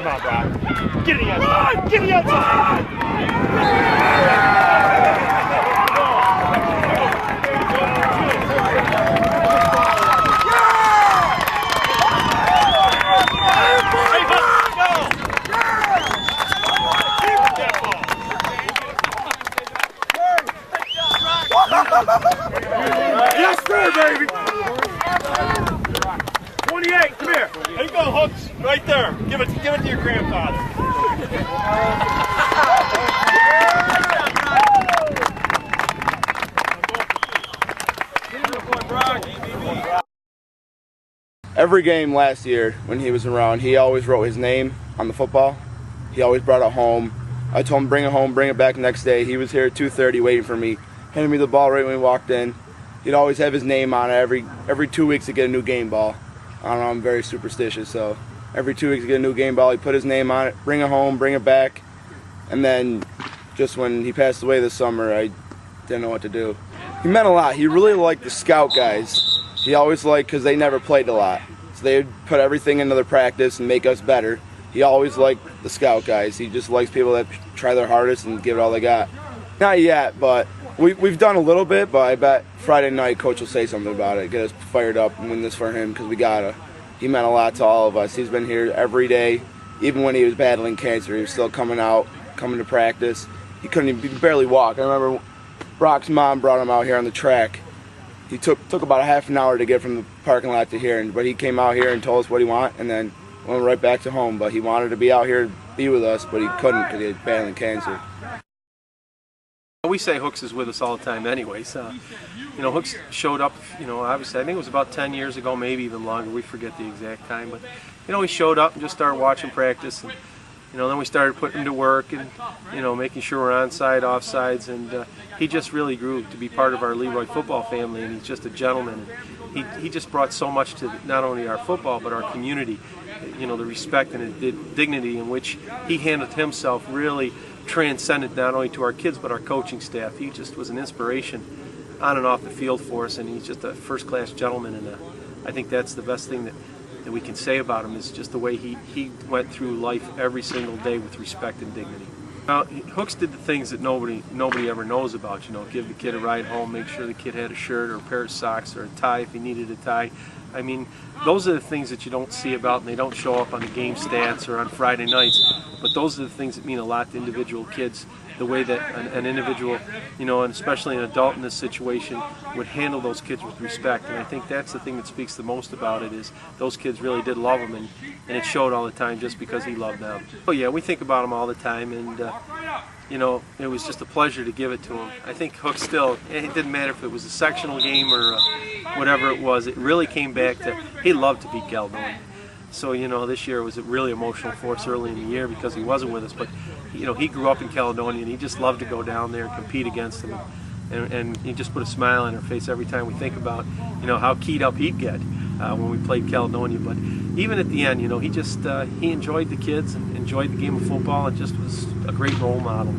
Come on, Brock. Get in the outside. Get in the outside. Yes, sir, baby. 28, come here. There you go, Hooks. Right there. Give it to your grandfather. Every game last year when he was around, he always wrote his name on the football. He always brought it home. I told him bring it home, bring it back next day. He was here at 2:30 waiting for me, handed me the ball right when we walked in. He'd always have his name on it every 2 weeks to get a new game ball. I don't know, I'm very superstitious, so every 2 weeks to get a new game ball, he put his name on it, bring it home, bring it back. And then just when he passed away this summer, I didn't know what to do. He meant a lot. He really liked the scout guys. He always liked, because they never played a lot, so they would put everything into their practice and make us better. He always liked the scout guys. He just likes people that try their hardest and give it all they got. Not yet, but we've done a little bit, but I bet Friday night Coach will say something about it, get us fired up and win this for him, because we gotta. He meant a lot to all of us. He's been here every day. Even when he was battling cancer, he was still coming out, coming to practice. He could barely walk. I remember Brock's mom brought him out here on the track. He took about a half an hour to get from the parking lot to here, but he came out here and told us what he wanted, and then went right back to home. But he wanted to be out here, be with us, but he couldn't because he was battling cancer. We say Hooks is with us all the time anyways. Hooks showed up, obviously I think it was about 10 years ago, maybe even longer, we forget the exact time, but he showed up and just started watching practice, and then we started putting him to work and making sure we're onside, offsides, and he just really grew to be part of our Leroy football family, and he's just a gentleman. And he just brought so much to not only our football but our community, the respect and the dignity in which he handled himself really transcended not only to our kids but our coaching staff. He just was an inspiration on and off the field for us, and he's just a first-class gentleman, and I think that's the best thing that we can say about him, is just the way he went through life every single day with respect and dignity. Now, Hooks did the things that nobody ever knows about, give the kid a ride home, make sure the kid had a shirt or a pair of socks or a tie if he needed a tie. I mean, those are the things that you don't see about, and they don't show up on the game stats or on Friday nights, but those are the things that mean a lot to individual kids, the way that an individual, and especially an adult in this situation, would handle those kids with respect. And I think that's the thing that speaks the most about it, is those kids really did love him, and it showed all the time just because he loved them. Oh yeah, we think about him all the time, and it was just a pleasure to give it to him. I think Hooks still, it didn't matter if it was a sectional game or whatever it was, it really came back to, he loved to beat Caledonia. So, this year was a really emotional for us early in the year because he wasn't with us, but, he grew up in Caledonia and he just loved to go down there and compete against them. And he just put a smile on our face every time we think about, how keyed up he'd get when we played Caledonia. But even at the end, he just, he enjoyed the kids and enjoyed the game of football and just was a great role model.